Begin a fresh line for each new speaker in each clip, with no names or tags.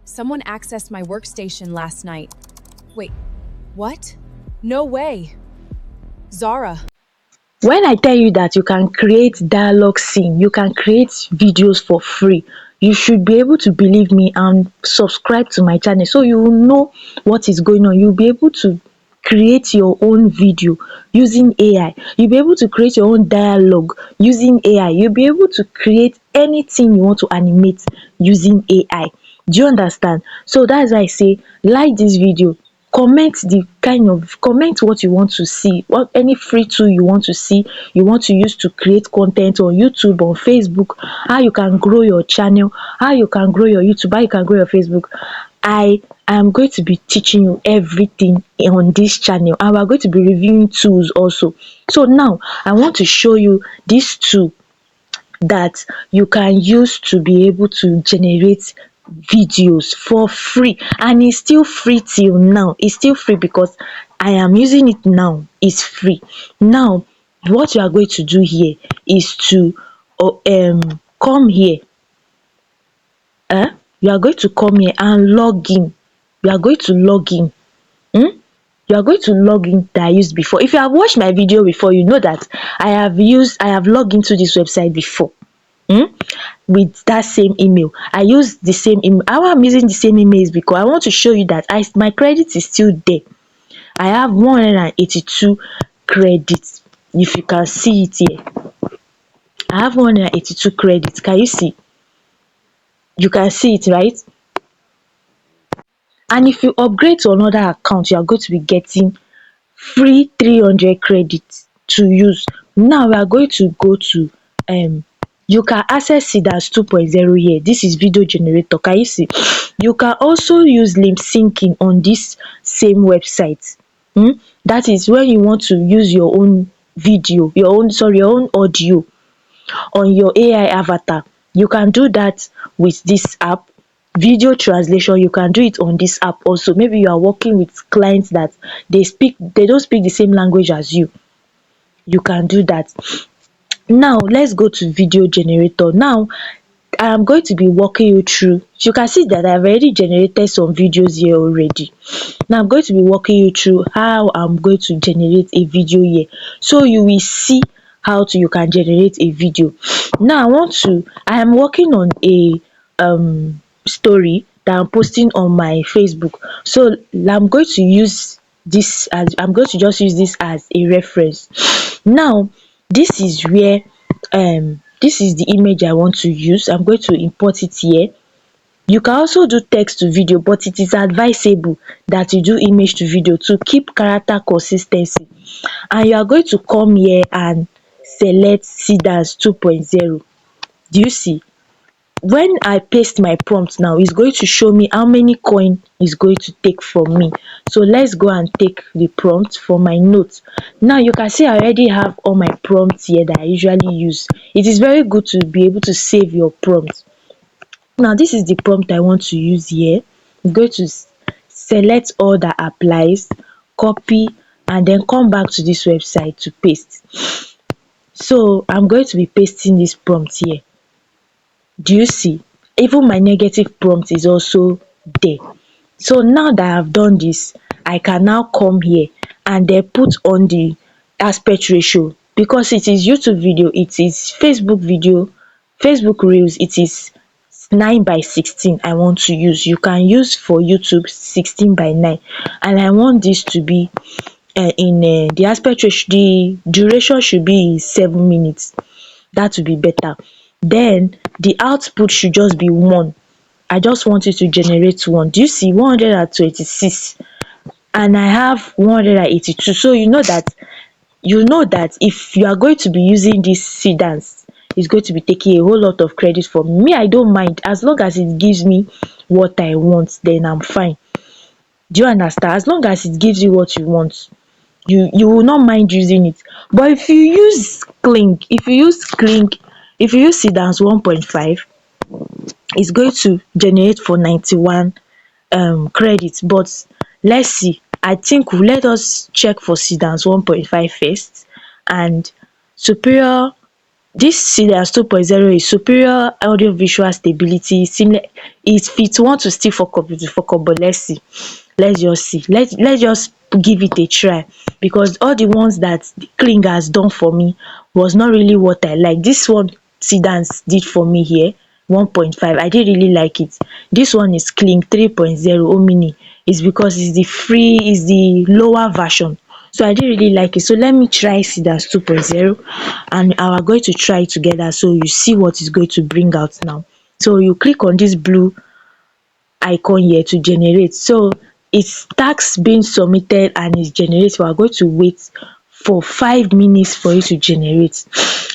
Someone accessed my workstation last night. Wait, what? No way. Zara.
When I tell you that you can create dialogue scene, you can create videos for free, you should be able to believe me and subscribe to my channel so you will know what is going on. You'll be able to create your own video using AI. You'll be able to create your own dialogue using AI. You'll be able to create anything you want to animate using AI. Do you understand? So that's why I say like this video, comment what you want to see, what any free tool you want to see, you want to use to create content on YouTube, on Facebook, how you can grow your channel, how you can grow your YouTube, how you can grow your Facebook. I am going to be teaching you everything on this channel, and we are going to be reviewing tools also. So now I want to show you this tool that you can use to be able to generate videos for free, and it's still free till now. It's still free because I am using it now. It's free. Now what you are going to do here is to come here. You are going to come here and log in. You are going to log in. You are going to log in that I used before. If you have watched my video before, you know that I have logged into this website before. With that same email. I use the same email. How I'm using the same email is because I want to show you that my credit is still there. I have 182 credits. If you can see it here, I have 182 credits. Can you see? You can see it, right? And if you upgrade to another account, you are going to be getting free 300 credits to use. Now we are going to go to you can access Seedance 2.0 here. This is video generator. Can you see? You can also use lip syncing on this same website. That is when you want to use your own video, your own audio on your AI avatar. You can do that with this app. Video translation, you can do it on this app also. Maybe you are working with clients that they don't speak the same language as you. You can do that. Now let's go to video generator. Now I am going to be walking you through. You can see that I've already generated some videos here already. Now I'm going to be walking you through how I'm going to generate a video here, so you will see how you can generate a video. Now I am working on a story that I'm posting on my Facebook. So I'm going to use this as I'm going to just use this as a reference. Now this is where this is the image I want to use. I'm going to import it here. You can also do text to video, but it is advisable that you do image to video to keep character consistency. And you are going to come here and select Seedance 2.0. Do you see? When I paste my prompt now, it's going to show me how many coin is going to take from me. So let's go and take the prompt for my notes. Now you can see I already have all my prompts here that I usually use. It is very good to be able to save your prompts. Now this is the prompt I want to use here. I'm going to select all that applies, copy, and then come back to this website to paste. So I'm going to be pasting this prompt here. Do you see? Even my negative prompt is also there. So now that I've done this, I can now come here and then put on the aspect ratio. Because it is YouTube video, it is Facebook video, Facebook Reels, it is 9:16 I want to use. You can use for YouTube 16:9, and I want this to be in the aspect ratio, the duration should be 7 minutes. That would be better. Then the output should just be 1. I just want it to generate 1. Do you see? 126, and I have 182. So you know that if you are going to be using this Seedance, it's going to be taking a whole lot of credit from me. I don't mind, as long as it gives me what I want, then I'm fine. Do you understand? As long as it gives you what you want, you will not mind using it. But if you use Seedance 1.5, it's going to generate for 91 credits. But let's see, I think let us check for Seedance 1.5 first, and superior This Serials 2.0 is superior audio visual stability, seamless. If it want to still fuck up, it will fuck up, but let's see. Let's just see. Let's just give it a try, because all the ones that Kling has done for me was not really what I like. This one Sidans did for me here 1.5. I didn't really like it. This one is Kling 3.0 Omini. Is because it's the free, is the lower version. So I didn't really like it. So let me try Sidans 2.0, and we are going to try it together so you see what it's going to bring out now. So you click on this blue icon here to generate. So it's tax being submitted and it's generated. We are going to wait for 5 minutes for it to generate.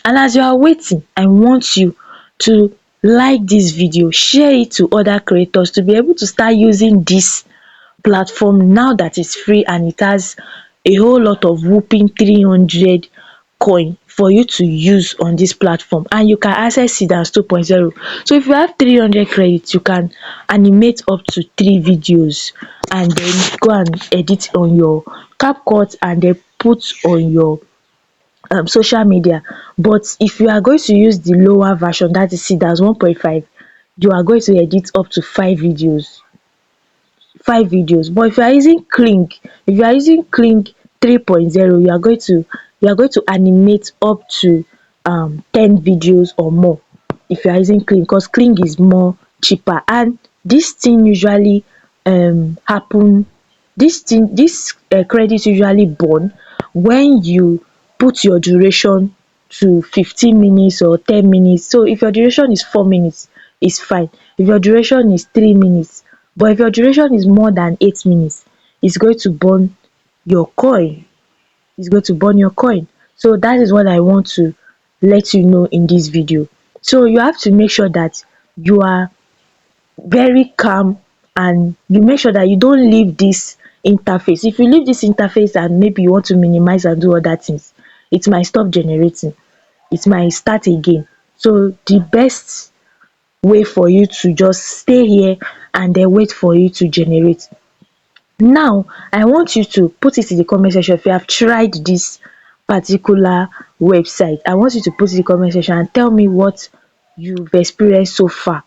And as you are waiting, I want you to like this video, share it to other creators to be able to start using this platform now that it's free, and it has a whole lot of whooping 300 coin for you to use on this platform, and you can access it as 2.0. So if you have 300 credits, you can animate up to 3 videos and then go and edit on your CapCut and then put on your social media. But if you are going to use the lower version, that is it as 1.5, you are going to edit up to 5 videos. But if you are using Kling, if you are using Kling 3.0, you are going to animate up to 10 videos or more if you are using Kling, because Kling is more cheaper. And this thing usually happen, this credit usually burn when you put your duration to 15 minutes or 10 minutes. So if your duration is 4 minutes, it's fine. If your duration is 3 minutes, but if your duration is more than 8 minutes, it's going to burn your coin. It's going to burn your coin. So that is what I want to let you know in this video. So you have to make sure that you are very calm, and you make sure that you don't leave this interface. If you leave this interface and maybe you want to minimize and do other things, it might stop generating, it might start again. So the best way for you to just stay here and then wait for you to generate. Now I want you to put it in the comment section if you have tried this particular website. I want you to put it in the comment section and tell me what you've experienced so far.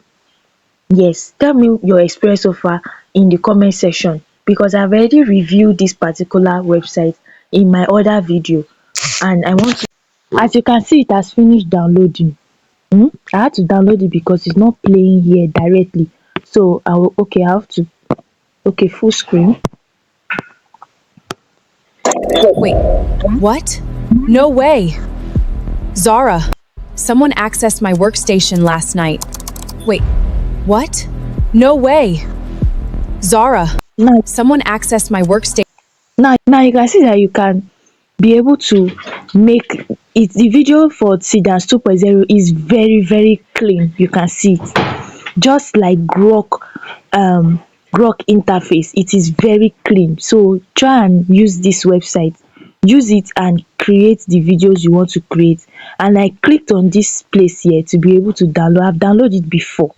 Yes, tell me your experience so far in the comment section, because I've already reviewed this particular website in my other video, and I want to, as you can see, it has finished downloading. I had to download it because it's not playing here directly. So I will, okay, I have to, okay, full screen.
Wait, what? No way! Zara, someone accessed my workstation last night. Wait, what? No way! Zara,
Now,
someone accessed my workstation.
now you can see that you can be able to make it. The video for Sidans 2.0 is very clean. You can see it just like Grok interface. It is very clean. So try and use this website, use it and create the videos you want to create. And I clicked on this place here to be able to download. I've downloaded it before,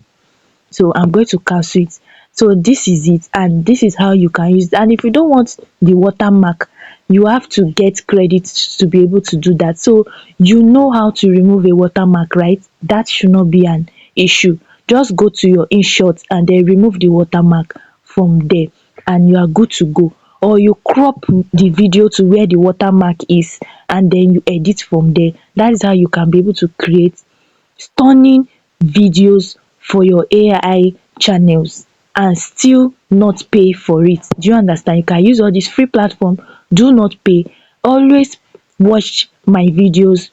so I'm going to cancel it. So this is it, and this is how you can use it. And if you don't want the watermark, you have to get credit to be able to do that. So you know how to remove a watermark, right? That should not be an issue. Just go to your InShot and then remove the watermark from there, and you are good to go. Or you crop the video to where the watermark is and then you edit from there. That is how you can be able to create stunning videos for your AI channels and still not pay for it. Do you understand? You can use all this free platform, do not pay. Always watch my videos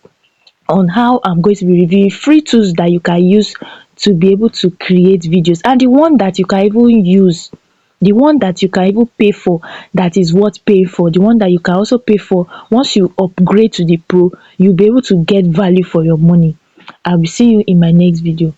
on how I'm going to be reviewing free tools that you can use to be able to create videos, and the one that you can even use, the one that you can even pay for, that is worth paying for. The one that you can also pay for, once you upgrade to the pro, you'll be able to get value for your money. I'll be seeing you in my next video.